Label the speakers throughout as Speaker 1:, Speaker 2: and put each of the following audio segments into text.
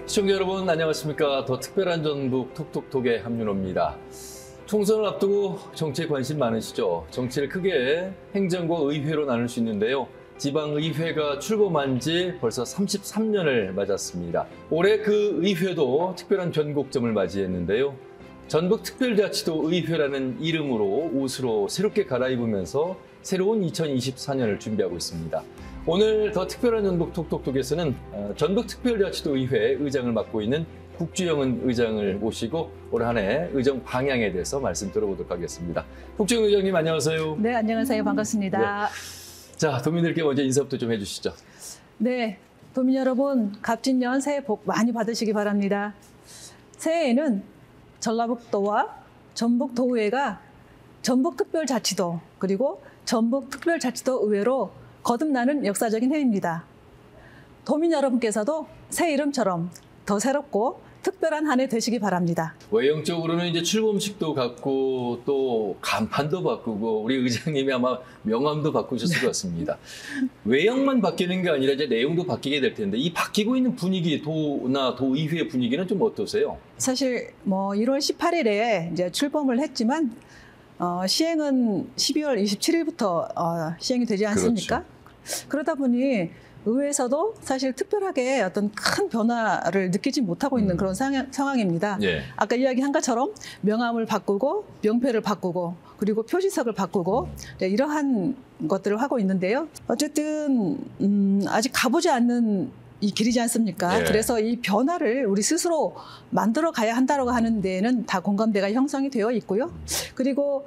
Speaker 1: 시청자 여러분 안녕하십니까. 더 특별한 전북 톡톡톡의 함윤호입니다. 총선을 앞두고 정치에 관심 많으시죠? 정치를 크게 행정과 의회로 나눌 수 있는데요. 지방의회가 출범한 지 벌써 33년을 맞았습니다. 올해 그 의회도 특별한 변곡점을 맞이했는데요. 전북특별자치도 의회라는 이름으로 옷으로 새롭게 갈아입으면서 새로운 2024년을 준비하고 있습니다. 오늘 더 특별한 전북 톡톡톡에서는 전북특별자치도 의회 의장을 맡고 있는 국주영은 의장을 모시고 올 한 해 의정 방향에 대해서 말씀 들어보도록 하겠습니다. 국주영 의장님 안녕하세요.
Speaker 2: 네, 안녕하세요. 반갑습니다.
Speaker 1: 네. 자, 도민들께 먼저 인사부터 좀 해주시죠.
Speaker 2: 네, 도민 여러분 갑진년 새해 복 많이 받으시기 바랍니다. 새해에는 전라북도와 전북도의회가 전북특별자치도 그리고 전북특별자치도 의회로 거듭나는 역사적인 해입니다. 도민 여러분께서도 새 이름처럼 더 새롭고 특별한 한 해 되시기 바랍니다.
Speaker 1: 외형적으로는 이제 출범식도 갖고 또 간판도 바꾸고 우리 의장님이 아마 명함도 바꾸셨을 것 같습니다. 외형만 바뀌는 게 아니라 이제 내용도 바뀌게 될 텐데 이 바뀌고 있는 분위기 도나 도의회 분위기는 좀 어떠세요?
Speaker 2: 사실 1월 18일에 이제 출범을 했지만 시행은 12월 27일부터 시행이 되지 않습니까? 그렇죠. 그러다 보니 의회에서도 사실 특별하게 어떤 큰 변화를 느끼지 못하고 있는 그런 상황입니다. 예. 아까 이야기한 것처럼 명함을 바꾸고 명패를 바꾸고 그리고 표지석을 바꾸고 이러한 것들을 하고 있는데요. 어쨌든 아직 가보지 않는 이 길이지 않습니까? 예. 그래서 이 변화를 우리 스스로 만들어 가야 한다고 하는 데에는 다 공감대가 형성이 되어 있고요. 그리고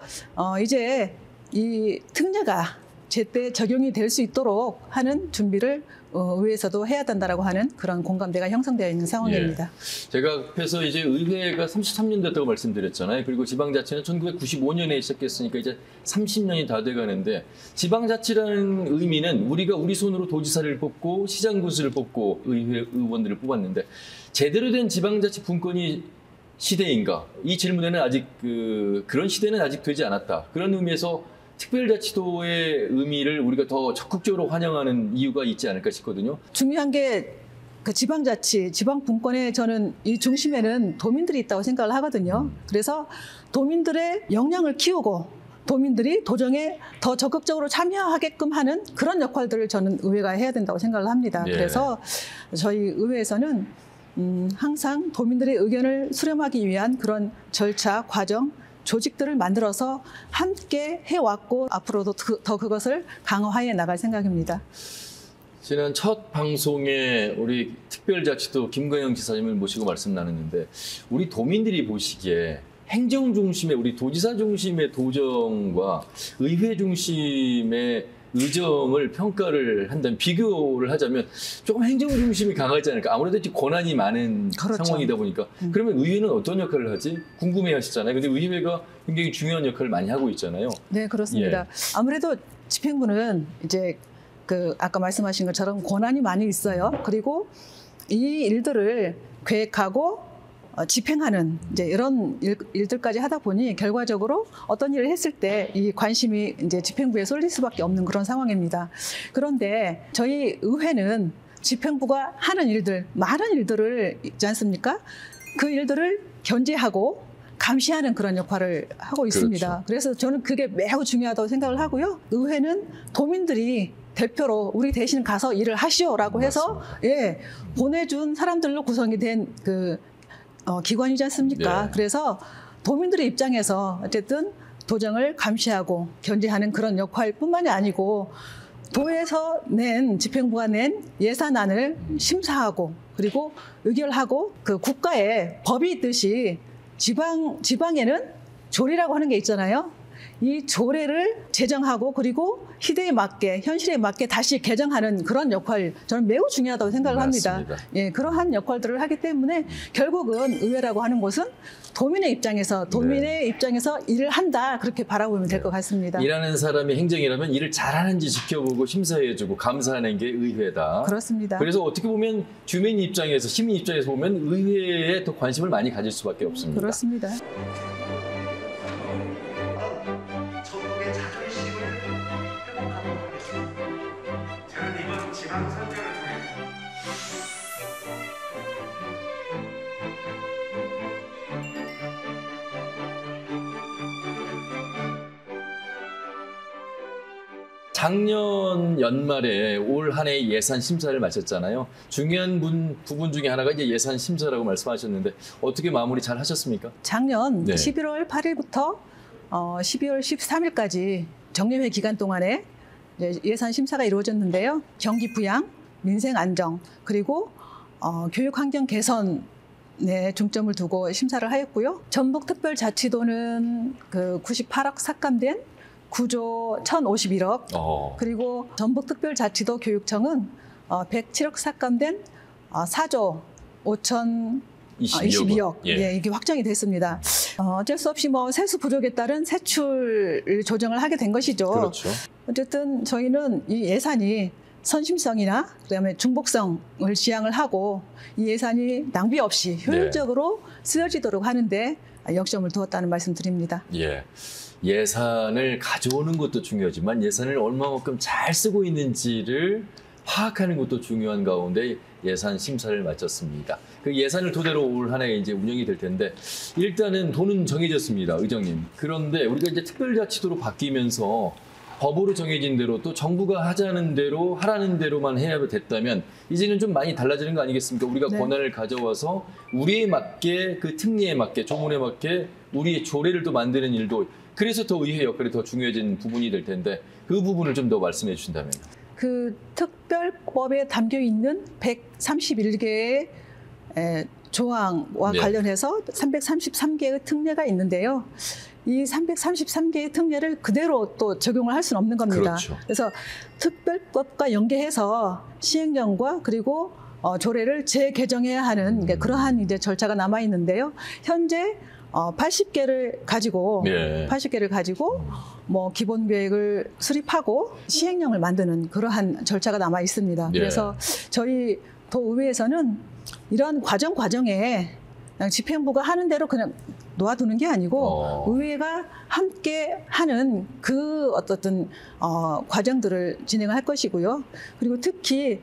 Speaker 2: 이제 이 특례가 제때 적용이 될 수 있도록 하는 준비를 의회에서도 해야 된다라고 하는 그런 공감대가 형성되어 있는 상황입니다.
Speaker 1: 예. 제가 앞에서 이제 의회가 33년 됐다고 말씀드렸잖아요. 그리고 지방자치는 1995년에 시작했으니까 이제 30년이 다 돼가는데 지방자치라는 의미는 우리가 우리 손으로 도지사를 뽑고 시장군수를 뽑고 의회 의원들을 뽑았는데 제대로 된 지방자치 분권이 시대인가? 이 질문에는 아직 그런 시대는 아직 되지 않았다. 그런 의미에서 특별자치도의 의미를 우리가 더 적극적으로 환영하는 이유가 있지 않을까 싶거든요.
Speaker 2: 중요한 게 그 지방자치, 지방분권의 저는 이 중심에는 도민들이 있다고 생각을 하거든요. 그래서 도민들의 역량을 키우고 도민들이 도정에 더 적극적으로 참여하게끔 하는 그런 역할들을 저는 의회가 해야 된다고 생각을 합니다.
Speaker 1: 예.
Speaker 2: 그래서 저희 의회에서는 항상 도민들의 의견을 수렴하기 위한 그런 절차, 과정, 조직들을 만들어서 함께 해왔고 앞으로도 더 그것을 강화해 나갈 생각입니다.
Speaker 1: 지난 첫 방송에 우리 특별자치도 김건영 지사님을 모시고 말씀 나눴는데 우리 도민들이 보시기에 행정 중심의 우리 도지사 중심의 도정과 의회 중심의 의정을 평가를 한다면 비교를 하자면 조금 행정 중심이 강하지 않을까. 아무래도 권한이 많은 그렇죠. 상황이다 보니까 그러면 의회는 어떤 역할을 하지? 궁금해 하시잖아요. 근데 의회가 굉장히 중요한 역할을 많이 하고 있잖아요.
Speaker 2: 네, 그렇습니다. 예. 아무래도 집행부는 이제 아까 말씀하신 것처럼 권한이 많이 있어요. 그리고 이 일들을 계획하고 집행하는 이제 이런 일들까지 하다 보니 결과적으로 어떤 일을 했을 때 이 관심이 이제 집행부에 쏠릴 수밖에 없는 그런 상황입니다. 그런데 저희 의회는 집행부가 하는 일들, 많은 일들을 있지 않습니까? 그 일들을 견제하고 감시하는 그런 역할을 하고 있습니다. 그렇죠. 그래서 저는 그게 매우 중요하다고 생각을 하고요. 의회는 도민들이 대표로 우리 대신 가서 일을 하시오라고 해서 예, 보내준 사람들로 구성이 된 기관이지 않습니까? 네. 그래서 도민들의 입장에서 어쨌든 도정을 감시하고 견제하는 그런 역할뿐만이 아니고 도에서 집행부가 낸 예산안을 심사하고 그리고 의결하고 그 국가에 법이 있듯이 지방에는 조례라고 하는 게 있잖아요. 이 조례를 제정하고 그리고 시대에 맞게 현실에 맞게 다시 개정하는 그런 역할 저는 매우 중요하다고 생각을 합니다. 예, 그러한 역할들을 하기 때문에 결국은 의회라고 하는 곳은 도민의 입장에서 입장에서 일을 한다 그렇게 바라보면 될 것 같습니다.
Speaker 1: 일하는 사람이 행정이라면 일을 잘하는지 지켜보고 심사해주고 감사하는 게 의회다.
Speaker 2: 그렇습니다.
Speaker 1: 그래서 어떻게 보면 주민 입장에서 시민 입장에서 보면 의회에 더 관심을 많이 가질 수밖에 없습니다.
Speaker 2: 그렇습니다.
Speaker 3: 저는 이번 지방선거를 통해
Speaker 1: 작년 연말에 올 한 해 예산 심사를 마쳤잖아요. 중요한 부분 중에 하나가 이제 예산 심사라고 말씀하셨는데 어떻게 마무리 잘 하셨습니까?
Speaker 2: 작년
Speaker 1: 네.
Speaker 2: 11월 8일부터 12월 13일까지 정례회 기간 동안에 이제 예산 심사가 이루어졌는데요. 경기 부양, 민생 안정, 그리고 교육 환경 개선에 중점을 두고 심사를 하였고요. 전북특별자치도는 그 98억 삭감된 9조 1,051억, 그리고 전북특별자치도 교육청은 107억 삭감된 4조 5,022억.
Speaker 1: 예.
Speaker 2: 이게 확정이 됐습니다. 어쩔 수 없이 뭐 세수 부족에 따른 세출 조정을 하게 된 것이죠.
Speaker 1: 그렇죠.
Speaker 2: 어쨌든 저희는 이 예산이 선심성이나 그다음에 중복성을 지향을 하고 이 예산이 낭비 없이 효율적으로 쓰여지도록 하는데 역점을 두었다는 말씀 드립니다.
Speaker 1: 예. 예산을 가져오는 것도 중요하지만 예산을 얼마만큼 잘 쓰고 있는지를 파악하는 것도 중요한 가운데 예산 심사를 마쳤습니다. 그 예산을 토대로 올 한 해 이제 운영이 될 텐데 일단은 돈은 정해졌습니다, 의장님. 그런데 우리가 이제 특별자치도로 바뀌면서 법으로 정해진 대로 또 정부가 하자는 대로 하라는 대로만 해야 됐다면 이제는 좀 많이 달라지는 거 아니겠습니까? 우리가
Speaker 2: 네.
Speaker 1: 권한을 가져와서 우리에 맞게 그 특례에 맞게 조문에 맞게 우리의 조례를 또 만드는 일도 그래서 더 의회 역할이 더 중요해진 부분이 될 텐데 그 부분을 좀 더 말씀해 주신다면.
Speaker 2: 그 특별법에 담겨 있는 131개의 조항과
Speaker 1: 네.
Speaker 2: 관련해서 333개의 특례가 있는데요. 이 333개의 특례를 그대로 또 적용을 할 수는 없는 겁니다.
Speaker 1: 그렇죠.
Speaker 2: 그래서 특별법과 연계해서 시행령과 그리고 조례를 재개정해야 하는 그러한 이제 절차가 남아 있는데요. 현재 80개를 가지고
Speaker 1: 예.
Speaker 2: 80개를 가지고 뭐 기본 계획을 수립하고 시행령을 만드는 그러한 절차가 남아 있습니다.
Speaker 1: 예.
Speaker 2: 그래서 저희 도의회에서는 이런 과정에 그냥 집행부가 하는 대로 그냥 놓아두는 게 아니고 의회가 함께 하는 그 어떤 과정들을 진행할 것이고요. 그리고 특히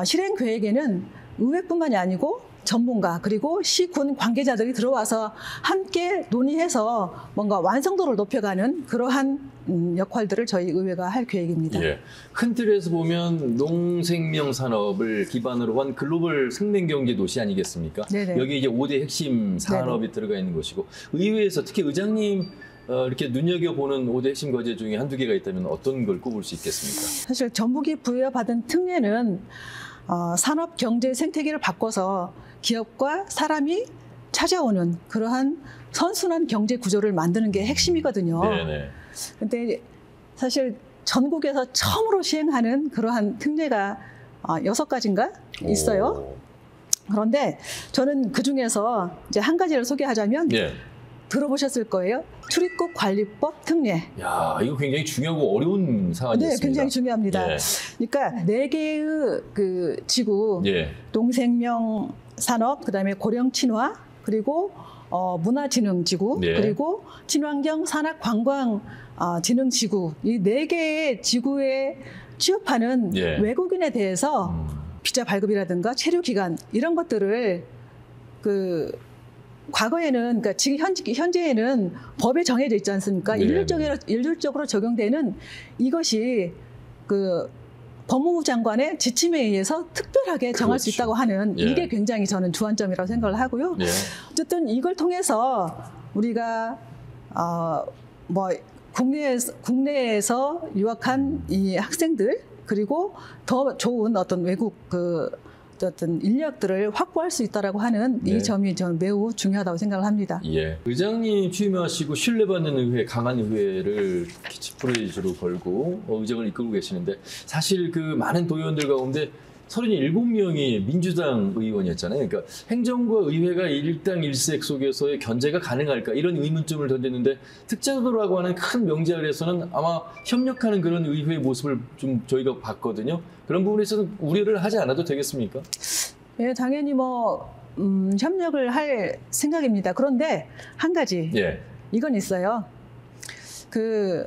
Speaker 2: 실행 계획에는 의회뿐만이 아니고 전문가 그리고 시군 관계자들이 들어와서 함께 논의해서 뭔가 완성도를 높여가는 그러한 역할들을 저희 의회가 할 계획입니다.
Speaker 1: 예. 큰 틀에서 보면 농생명 산업을 기반으로 한 글로벌 생명경제 도시 아니겠습니까?
Speaker 2: 네네.
Speaker 1: 여기 이제 5대 핵심 산업이 들어가 있는 것이고 의회에서 특히 의장님 이렇게 눈여겨보는 5대 핵심 과제 중에 한두 개가 있다면 어떤 걸 꼽을 수 있겠습니까?
Speaker 2: 사실 전북이 부여받은 특례는 산업 경제 생태계를 바꿔서 기업과 사람이 찾아오는 그러한 선순환 경제 구조를 만드는 게 핵심이거든요.
Speaker 1: 네네.
Speaker 2: 근데 사실 전국에서 처음으로 시행하는 그러한 특례가 6가지인가 있어요. 그런데 저는 그 중에서 이제 한 가지를 소개하자면
Speaker 1: 예.
Speaker 2: 들어보셨을 거예요. 출입국 관리법 특례.
Speaker 1: 야, 이거 굉장히 중요하고 어려운 사안이었습니다.
Speaker 2: 네, 굉장히 중요합니다.
Speaker 1: 예.
Speaker 2: 그러니까 4개의 그 지구,
Speaker 1: 예.
Speaker 2: 농생명 산업, 그다음에 고령 친화, 그리고 문화진흥지구,
Speaker 1: 네.
Speaker 2: 그리고 친환경 산업 관광 진흥지구, 이 4개의 지구에 취업하는
Speaker 1: 예.
Speaker 2: 외국인에 대해서 비자 발급이라든가 체류 기간 이런 것들을 그 과거에는 그러니까 지금 현재에는 법에 정해져 있지 않습니까?
Speaker 1: 네.
Speaker 2: 일률적으로 적용되는 이것이 그 법무부 장관의 지침에 의해서 특별하게 정할 수
Speaker 1: 그렇죠.
Speaker 2: 있다고 하는
Speaker 1: 예.
Speaker 2: 이게 굉장히 저는 주안점이라고 생각을 하고요.
Speaker 1: 예.
Speaker 2: 어쨌든 이걸 통해서 우리가 뭐 국내에서 유학한 이 학생들 그리고 더 좋은 어떤 외국 그 어떤 인력들을 확보할 수 있다라고 하는
Speaker 1: 네.
Speaker 2: 이 점이 저는 매우 중요하다고 생각을 합니다.
Speaker 1: 예. 의장님 취임하시고 신뢰받는 의회, 강한 의회를 지프레이즈로 걸고 의정을 이끌고 계시는데 사실 그 많은 도의원들 가운데 37명이 민주당 의원이었잖아요. 그러니까 행정과 의회가 일당일색 속에서의 견제가 가능할까 이런 의문점을 던졌는데 특자도라고 하는 큰 명제 아래에서는 아마 협력하는 그런 의회의 모습을 좀 저희가 봤거든요. 그런 부분에서는 우려를 하지 않아도 되겠습니까?
Speaker 2: 예, 당연히 뭐 협력을 할 생각입니다. 그런데 한 가지
Speaker 1: 예.
Speaker 2: 이건 있어요. 그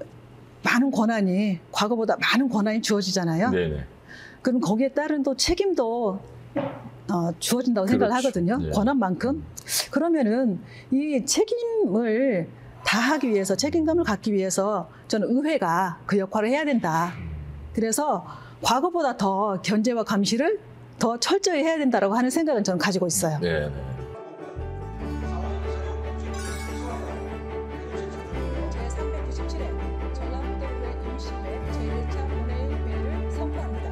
Speaker 2: 많은 권한이 과거보다 많은 권한이 주어지잖아요.
Speaker 1: 네네.
Speaker 2: 그럼 거기에 따른 또 책임도 주어진다고 생각을
Speaker 1: 그렇죠.
Speaker 2: 하거든요.
Speaker 1: 예.
Speaker 2: 권한만큼. 그러면은 이 책임을 다하기 위해서 책임감을 갖기 위해서 저는 의회가 그 역할을 해야 된다. 그래서 과거보다 더 견제와 감시를 더 철저히 해야 된다고 하는 생각은 저는 가지고 있어요.
Speaker 1: 네.
Speaker 2: 제397회 전라북도의회 임시회 제1차 본회의회를 선포합니다.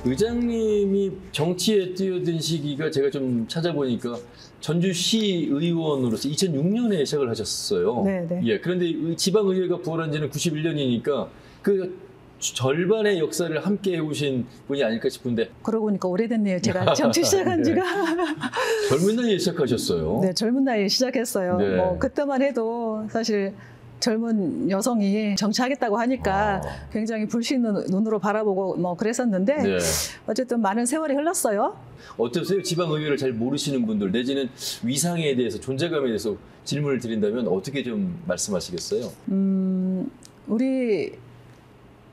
Speaker 1: 의장님이 정치에 뛰어든 시기가 제가 좀 찾아보니까 전주시 의원으로서 2006년에 시작을 하셨어요.
Speaker 2: 네.
Speaker 1: 예, 그런데 지방의회가 부활한 지는 91년이니까 그 절반의 역사를 함께 해오신 분이 아닐까 싶은데
Speaker 2: 그러고 보니까 오래됐네요. 제가 정치 시작한 지가.
Speaker 1: 젊은 나이에 시작하셨어요.
Speaker 2: 네, 젊은 나이에 시작했어요.
Speaker 1: 네.
Speaker 2: 뭐 그때만 해도 사실 젊은 여성이 정치하겠다고 하니까 굉장히 불신의 눈으로 바라보고 뭐 그랬었는데
Speaker 1: 네.
Speaker 2: 어쨌든 많은 세월이 흘렀어요.
Speaker 1: 어떠세요? 지방의회를 잘 모르시는 분들 내지는 위상에 대해서 존재감에 대해서 질문을 드린다면 어떻게 좀 말씀하시겠어요?
Speaker 2: 우리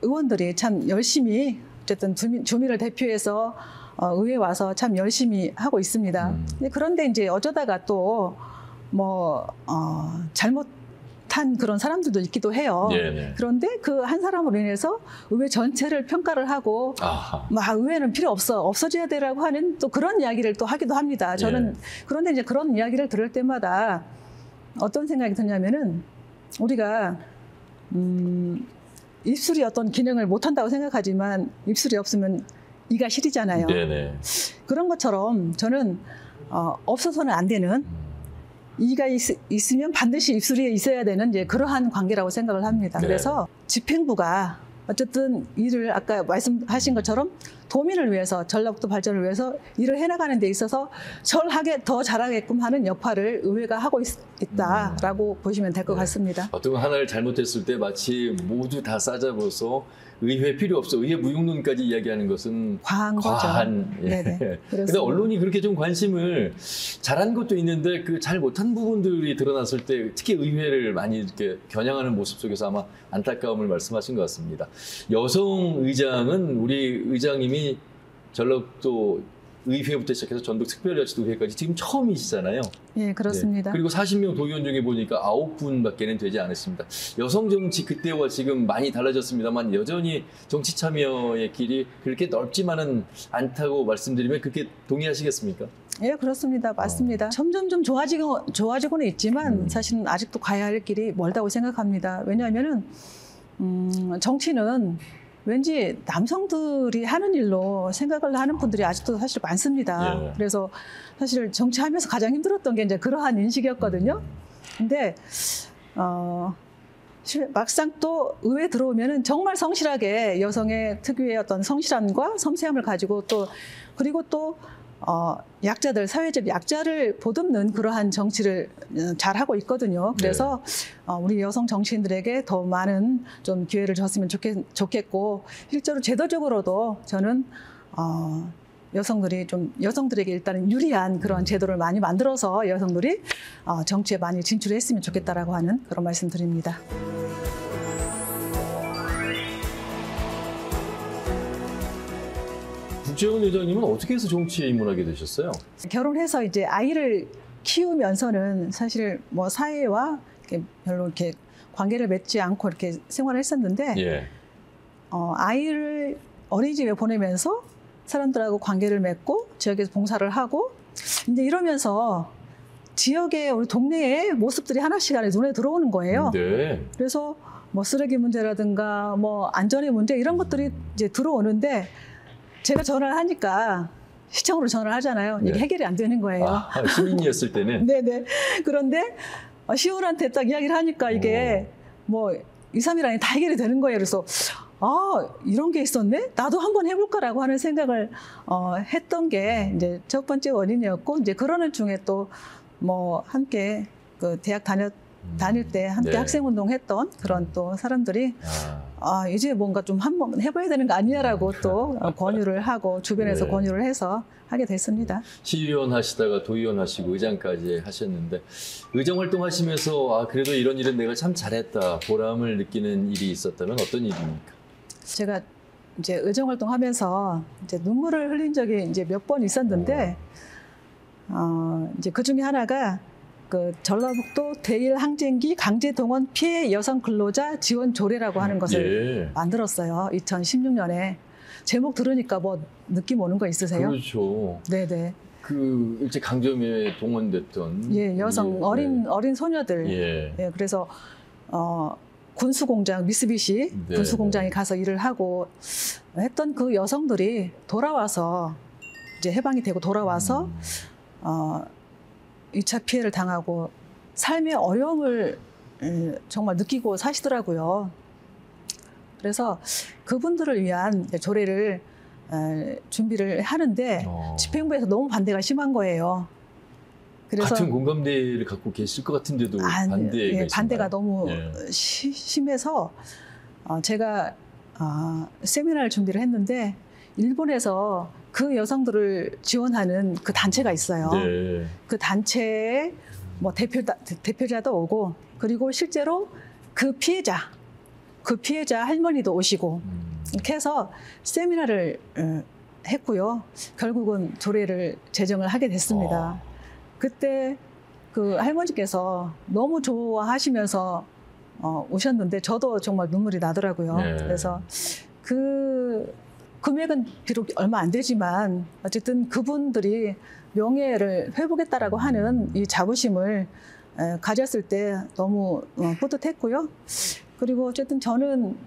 Speaker 2: 의원들이 참 열심히 어쨌든 주민을 대표해서 의회에 와서 참 열심히 하고 있습니다. 그런데 이제 어쩌다가 또 뭐 잘못한 그런 사람들도 있기도 해요.
Speaker 1: 네네.
Speaker 2: 그런데 그 한 사람으로 인해서 의회 전체를 평가를 하고 막 의회는 필요 없어져야 되라고 하는 또 그런 이야기를 또 하기도 합니다. 저는 그런데 이제 그런 이야기를 들을 때마다 어떤 생각이 드냐면은 우리가 입술이 어떤 기능을 못한다고 생각하지만 입술이 없으면 이가 시리잖아요.
Speaker 1: 네네.
Speaker 2: 그런 것처럼 저는 없어서는 안 되는 이가 있으면 반드시 입술이 있어야 되는 이제 그러한 관계라고 생각을 합니다.
Speaker 1: 네.
Speaker 2: 그래서 집행부가 어쨌든 일을 아까 말씀하신 것처럼 도민을 위해서 전라북도 발전을 위해서 일을 해나가는 데 있어서 더 잘하게끔 하는 역할을 의회가 하고 있다라고 보시면 될 것 같습니다.
Speaker 1: 어떤 거 하나를 잘못했을 때 마치 모두 다 싸잡아서 의회 필요 없어, 의회 무용론까지 이야기하는 것은
Speaker 2: 과한 거죠. 네네.
Speaker 1: 근데 언론이 그렇게 좀 관심을 잘한 것도 있는데 그 잘 못한 부분들이 드러났을 때 특히 의회를 많이 이렇게 겨냥하는 모습 속에서 아마 안타까움을 말씀하신 것 같습니다. 여성 의장은 우리 의장님이 전라북도 의회부터 시작해서 전북특별자치도회까지 지금 처음이시잖아요.
Speaker 2: 예, 그렇습니다.
Speaker 1: 네. 그리고 40명 도의원 중에 보니까 9분밖에는 되지 않았습니다. 여성 정치 그때와 지금 많이 달라졌습니다만 여전히 정치 참여의 길이 그렇게 넓지만은 않다고 말씀드리면 그렇게 동의하시겠습니까?
Speaker 2: 예, 그렇습니다. 맞습니다. 점점 좀 좋아지고는 있지만 사실은 아직도 가야 할 길이 멀다고 생각합니다. 왜냐하면은 정치는 왠지 남성들이 하는 일로 생각을 하는 분들이 아직도 사실 많습니다.
Speaker 1: 예.
Speaker 2: 그래서 사실 정치하면서 가장 힘들었던 게 이제 그러한 인식이었거든요. 근데 막상 또 의회에 들어오면은 정말 성실하게 여성의 특유의 어떤 성실함과 섬세함을 가지고 또 그리고 또 약자들, 사회적 약자를 보듬는 그러한 정치를 잘 하고 있거든요. 그래서 우리 여성 정치인들에게 더 많은 좀 기회를 줬으면 좋겠고, 실제로 제도적으로도 저는 여성들에게 일단은 유리한 그런 제도를 많이 만들어서 여성들이 정치에 많이 진출했으면 좋겠다라고 하는 그런 말씀드립니다.
Speaker 1: 국재원 의장님은 어떻게 해서 정치에 입문하게 되셨어요?
Speaker 2: 결혼해서 이제 아이를 키우면서는 사실 뭐 사회와 별로 이렇게 관계를 맺지 않고 이렇게 생활을 했었는데
Speaker 1: 예.
Speaker 2: 아이를 어린이집에 보내면서 사람들하고 관계를 맺고 지역에서 봉사를 하고 이제 이러면서 지역의 우리 동네의 모습들이 하나씩 눈에 들어오는 거예요.
Speaker 1: 네.
Speaker 2: 그래서 뭐 쓰레기 문제라든가 뭐 안전의 문제 이런 것들이 이제 들어오는데 제가 전화를 하니까 시청으로 전화를 하잖아요. 이게 해결이 안 되는 거예요.
Speaker 1: 시민이었을 때는?
Speaker 2: 네네. 그런데 시어른한테 딱 이야기를 하니까 이게 뭐 2, 3일 안에 다 해결이 되는 거예요. 그래서 이런 게 있었네? 나도 한번 해볼까라고 하는 생각을 했던 게 이제 첫 번째 원인이었고, 이제 그러는 중에 또 뭐 함께 그 대학 다닐 때 함께
Speaker 1: 네.
Speaker 2: 학생운동 했던 그런 또 사람들이 이제 뭔가 좀 한번 해봐야 되는 거 아니냐라고 또 권유를 하고 주변에서
Speaker 1: 네.
Speaker 2: 권유를 해서 하게 됐습니다.
Speaker 1: 시의원 하시다가 도의원 하시고 의장까지 하셨는데 의정 활동하시면서 그래도 이런 일은 내가 참 잘했다 보람을 느끼는 일이 있었다면 어떤 일입니까?
Speaker 2: 제가 이제 의정 활동하면서 이제 눈물을 흘린 적이 이제 몇 번 있었는데 이제 그 중에 하나가 그 전라북도 대일 항쟁기 강제 동원 피해 여성 근로자 지원 조례라고 하는 것을
Speaker 1: 예.
Speaker 2: 만들었어요. 2016년에. 제목 들으니까 뭐 느낌 오는 거 있으세요?
Speaker 1: 그렇죠.
Speaker 2: 네네.
Speaker 1: 그 일제 강점에 동원됐던
Speaker 2: 예, 여성 어린 소녀들.
Speaker 1: 예.
Speaker 2: 예, 그래서 군수공장 미쓰비시
Speaker 1: 네,
Speaker 2: 군수공장에
Speaker 1: 네.
Speaker 2: 가서 일을 하고 했던 그 여성들이 돌아와서 이제 해방이 되고 돌아와서 2차 피해를 당하고 삶의 어려움을 정말 느끼고 사시더라고요. 그래서 그분들을 위한 조례를 준비를 하는데 집행부에서 너무 반대가 심한 거예요. 그래서
Speaker 1: 같은 공감대를 갖고 계실 것 같은데도 반대가
Speaker 2: 반대가
Speaker 1: 있었나요?
Speaker 2: 너무
Speaker 1: 예.
Speaker 2: 심해서 제가 세미나를 준비를 했는데 일본에서 그 여성들을 지원하는 그 단체가 있어요.
Speaker 1: 네.
Speaker 2: 그 단체의 뭐 대표자도 오고 그리고 실제로 그 피해자 할머니도 오시고 이렇게 해서 세미나를 했고요. 결국은 조례를 제정을 하게 됐습니다. 그때 그 할머니께서 너무 좋아하시면서 오셨는데 저도 정말 눈물이 나더라고요.
Speaker 1: 네.
Speaker 2: 그래서 그 금액은 비록 얼마 안 되지만 어쨌든 그분들이 명예를 회복했다라고 하는 이 자부심을 가졌을 때 너무 뿌듯했고요. 그리고 어쨌든 저는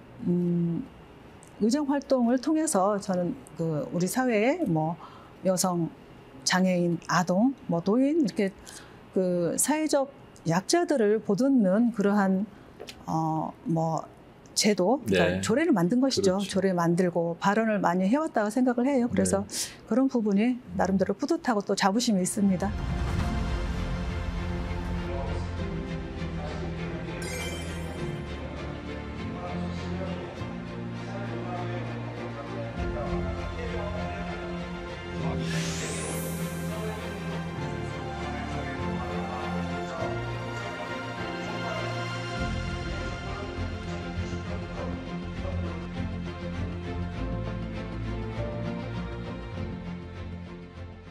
Speaker 2: 의정 활동을 통해서 저는 그 우리 사회에 뭐 여성, 장애인, 아동, 뭐 노인 이렇게 그 사회적 약자들을 보듬는 그러한 뭐 제도, 그러니까
Speaker 1: 네.
Speaker 2: 조례를 만든 것이죠.
Speaker 1: 그렇죠.
Speaker 2: 조례 만들고 발언을 많이 해왔다고 생각을 해요. 그래서 그런 부분이 나름대로 뿌듯하고 또 자부심이 있습니다.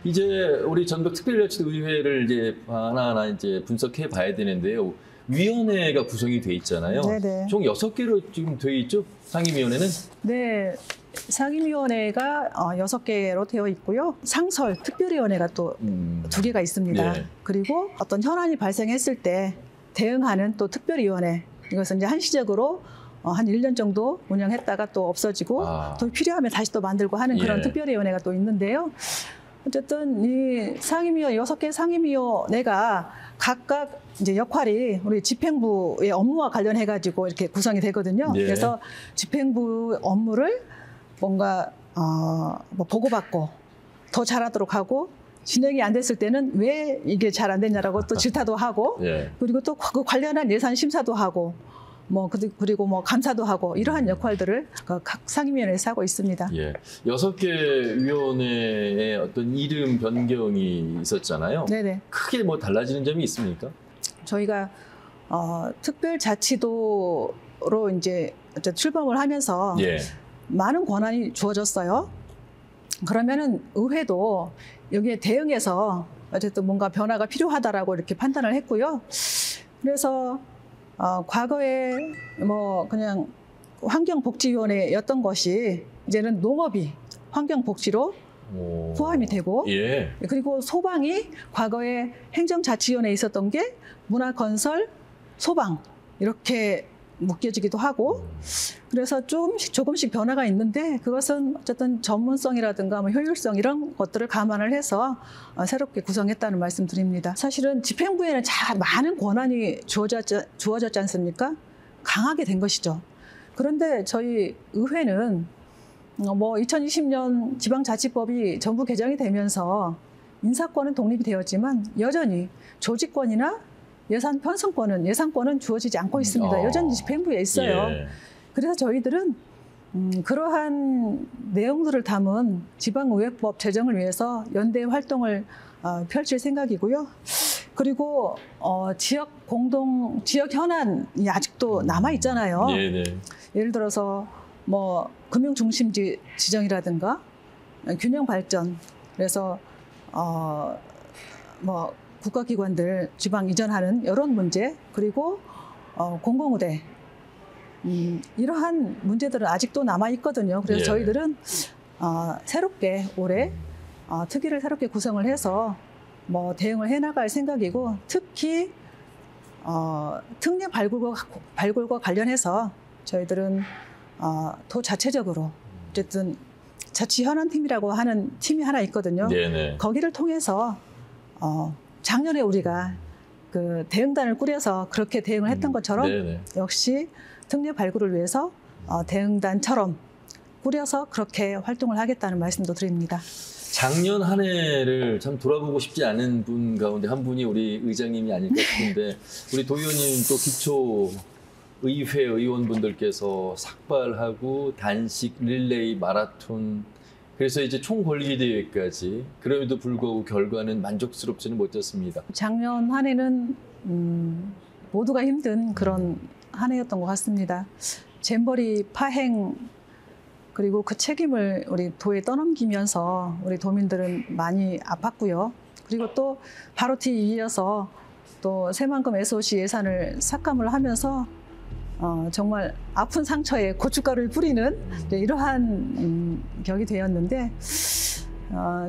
Speaker 1: 이제 우리 전국특별자치도의회를 이제 하나하나 이제 분석해 봐야 되는데요. 위원회가 구성이 돼 있잖아요.
Speaker 2: 네네.
Speaker 1: 총 6개로 지금 돼 있죠? 상임위원회는?
Speaker 2: 네. 상임위원회가 6개로 되어 있고요. 상설 특별위원회가 또 2개가 있습니다.
Speaker 1: 네.
Speaker 2: 그리고 어떤 현안이 발생했을 때 대응하는 또 특별위원회. 이것은 이제 한시적으로 한 1년 정도 운영했다가 또 없어지고 또 필요하면 다시 또 만들고 하는 그런 특별위원회가 또 있는데요. 어쨌든 이 상임위원 6개 상임위원회가 각각 이제 역할이 우리 집행부의 업무와 관련해 가지고 이렇게 구성이 되거든요.
Speaker 1: 네.
Speaker 2: 그래서 집행부 업무를 뭔가 뭐 보고받고 더 잘하도록 하고 진행이 안 됐을 때는 왜 이게 잘 안 됐냐라고 또 질타도 하고 그리고 또 그 관련한 예산 심사도 하고 뭐 그리고 뭐 감사도 하고 이러한 역할들을 각 상임위원회에서 하고 있습니다.
Speaker 1: 예, 6개 위원회의 어떤 이름 변경이 있었잖아요.
Speaker 2: 네네.
Speaker 1: 크게 뭐 달라지는 점이 있습니까?
Speaker 2: 저희가 특별자치도로 이제 출범을 하면서 많은 권한이 주어졌어요. 그러면은 의회도 여기에 대응해서 어쨌든 뭔가 변화가 필요하다라고 이렇게 판단을 했고요. 그래서 과거에 뭐 그냥 환경복지위원회였던 것이 이제는 농업이 환경복지로 포함이 되고 그리고 소방이 과거에 행정자치위원회에 있었던 게 문화건설, 소방 이렇게 묶여지기도 하고 그래서 조금씩 변화가 있는데 그것은 어쨌든 전문성이라든가 뭐 효율성 이런 것들을 감안을 해서 새롭게 구성했다는 말씀 드립니다. 사실은 집행부에는 많은 권한이 주어졌지 않습니까? 강하게 된 것이죠. 그런데 저희 의회는 뭐 2020년 지방자치법이 전부 개정이 되면서 인사권은 독립이 되었지만 여전히 조직권이나 예산권은 주어지지 않고 있습니다. 여전히 집행부에 있어요. 그래서 저희들은 그러한 내용들을 담은 지방의회법 제정을 위해서 연대 활동을 펼칠 생각이고요. 그리고 지역 현안이 아직도 남아 있잖아요.
Speaker 1: 네네.
Speaker 2: 예를 들어서 뭐 금융 중심지 지정이라든가 균형 발전, 그래서 뭐 국가기관들 지방 이전하는 이런 문제, 그리고 공공의대, 이러한 문제들은 아직도 남아 있거든요. 그래서
Speaker 1: 예.
Speaker 2: 저희들은 새롭게 올해 특위를 새롭게 구성을 해서 뭐 대응을 해나갈 생각이고, 특히 특례 발굴과 관련해서 저희들은 도 자체적으로 어쨌든 자치현안팀이라고 하는 팀이 하나 있거든요.
Speaker 1: 네네.
Speaker 2: 거기를 통해서 작년에 우리가 그 대응단을 꾸려서 그렇게 대응을 했던 것처럼
Speaker 1: 네네.
Speaker 2: 역시 특례 발굴을 위해서 대응단처럼 꾸려서 그렇게 활동을 하겠다는 말씀도 드립니다.
Speaker 1: 작년 한 해를 참 돌아보고 싶지 않은 분 가운데 한 분이 우리 의장님이 아닐까 싶은데 우리 도 의원님 또 기초 의회 의원분들께서 삭발하고 단식 릴레이 마라톤, 그래서 이제 총 걸기 대회까지, 그럼에도 불구하고 결과는 만족스럽지는 못했습니다.
Speaker 2: 작년 한 해는 모두가 힘든 그런 한 해였던 것 같습니다. 잼버리 파행, 그리고 그 책임을 우리 도에 떠넘기면서 우리 도민들은 많이 아팠고요. 그리고 또 바로 뒤에 이어서 또 새만금 SOC 예산을 삭감을 하면서 정말 아픈 상처에 고춧가루를 뿌리는 이러한 격이 되었는데,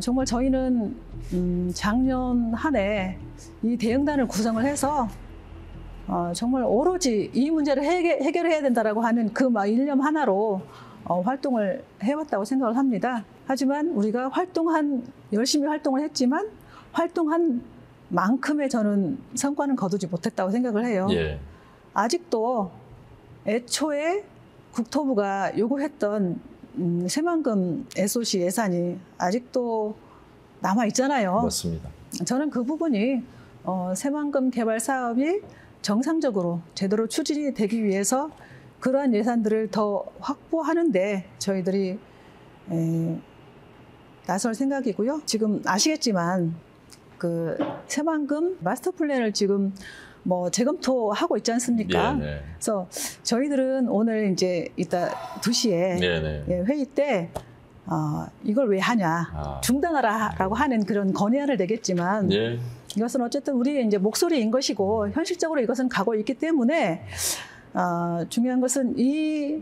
Speaker 2: 정말 저희는 작년 한 해 이 대응단을 구성을 해서 정말 오로지 이 문제를 해결해야 된다라고 하는 그 일념 하나로 활동을 해왔다고 생각을 합니다. 하지만 우리가 열심히 활동을 했지만 활동한 만큼의 저는 성과는 거두지 못했다고 생각을 해요.
Speaker 1: 예.
Speaker 2: 아직도 애초에 국토부가 요구했던 새만금 SOC 예산이 아직도 남아 있잖아요.
Speaker 1: 맞습니다.
Speaker 2: 저는 그 부분이 새만금 개발 사업이 정상적으로 제대로 추진이 되기 위해서 그러한 예산들을 더 확보하는데 저희들이 나설 생각이고요. 지금 아시겠지만 그 새만금 마스터 플랜을 지금 뭐 재검토하고 있지 않습니까?
Speaker 1: 네네.
Speaker 2: 그래서 저희들은 오늘 이제 이따 2시에
Speaker 1: 네네.
Speaker 2: 회의 때 이걸 왜 하냐, 중단하라라고 하는 그런 건의안을 내겠지만
Speaker 1: 예.
Speaker 2: 이것은 어쨌든 우리의 이제 목소리인 것이고 현실적으로 이것은 가고 있기 때문에 중요한 것은 이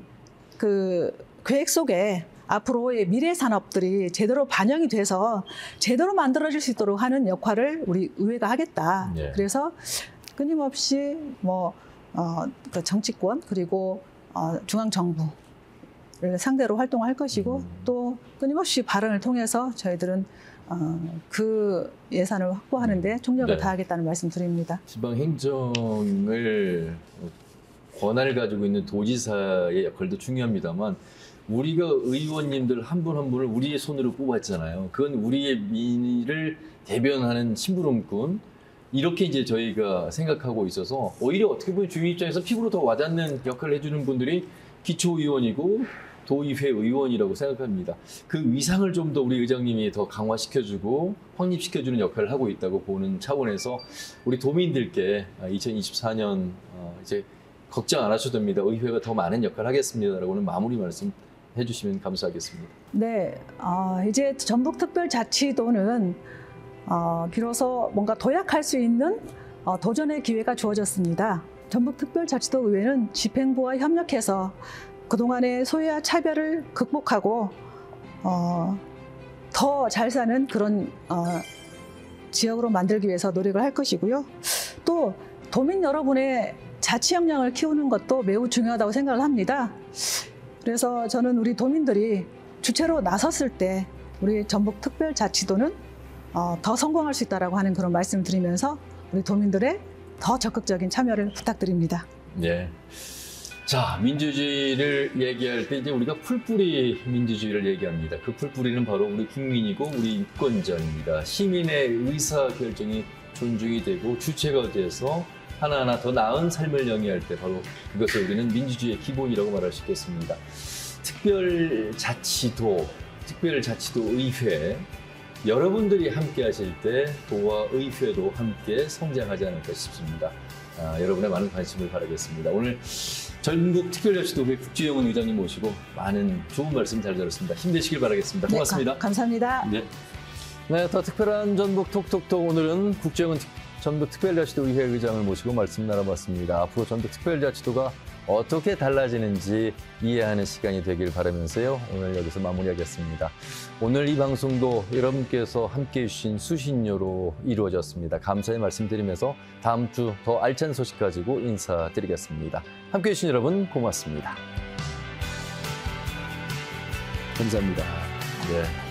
Speaker 2: 그 계획 속에 앞으로의 미래 산업들이 제대로 반영이 돼서 제대로 만들어질 수 있도록 하는 역할을 우리 의회가 하겠다.
Speaker 1: 예.
Speaker 2: 그래서 끊임없이 그 정치권 그리고 중앙 정부를 상대로 활동할 것이고 또 끊임없이 발언을 통해서 저희들은 그 예산을 확보하는데 총력을
Speaker 1: 네.
Speaker 2: 다하겠다는 말씀드립니다.
Speaker 1: 지방 행정을 권한을 가지고 있는 도지사의 역할도 중요합니다만 우리가 의원님들 한 분 한 분을 우리의 손으로 뽑았잖아요. 그건 우리의 민의를 대변하는 심부름꾼, 이렇게 이제 저희가 생각하고 있어서 오히려 어떻게 보면 주민 입장에서 피부로 더 와닿는 역할을 해주는 분들이 기초의원이고 도의회 의원이라고 생각합니다. 그 위상을 좀 더 우리 의장님이 더 강화시켜주고 확립시켜주는 역할을 하고 있다고 보는 차원에서 우리 도민들께 2024년 이제 걱정 안 하셔도 됩니다. 의회가 더 많은 역할을 하겠습니다라고는 마무리 말씀 해주시면 감사하겠습니다.
Speaker 2: 네, 이제 전북특별자치도는 비로소 뭔가 도약할 수 있는 도전의 기회가 주어졌습니다. 전북특별자치도 의회는 집행부와 협력해서 그동안의 소외와 차별을 극복하고 더 잘 사는 그런 지역으로 만들기 위해서 노력을 할 것이고요. 또 도민 여러분의 자치 역량을 키우는 것도 매우 중요하다고 생각을 합니다. 그래서 저는 우리 도민들이 주체로 나섰을 때 우리 전북특별자치도는 더 성공할 수 있다라고 하는 그런 말씀을 드리면서 우리 도민들의 더 적극적인 참여를 부탁드립니다.
Speaker 1: 네. 자, 민주주의를 얘기할 때 이제 우리가 풀뿌리 민주주의를 얘기합니다. 그 풀뿌리는 바로 우리 국민이고 우리 유권자입니다. 시민의 의사결정이 존중이 되고 주체가 돼서 하나하나 더 나은 삶을 영위할 때 바로 그것을 우리는 민주주의의 기본이라고 말할 수 있겠습니다. 특별자치도 의회, 여러분들이 함께 하실 때 도와 의회도 함께 성장하지 않을까 싶습니다. 여러분의 많은 관심을 바라겠습니다. 오늘 전국특별자치도회 국주영은 의장님 모시고 많은 좋은 말씀 잘 들었습니다. 힘내시길 바라겠습니다. 고맙습니다.
Speaker 2: 네, 감사합니다.
Speaker 1: 네. 네, 더 특별한 전북 톡톡톡, 오늘은 국정원 전북특별자치도 의회 의장을 모시고 말씀 나눠봤습니다. 앞으로 전북특별자치도가 어떻게 달라지는지 이해하는 시간이 되길 바라면서요. 오늘 여기서 마무리하겠습니다. 오늘 이 방송도 여러분께서 함께해 주신 수신료로 이루어졌습니다. 감사의 말씀드리면서 다음 주 더 알찬 소식 가지고 인사드리겠습니다. 함께해 주신 여러분 고맙습니다. 감사합니다. 네.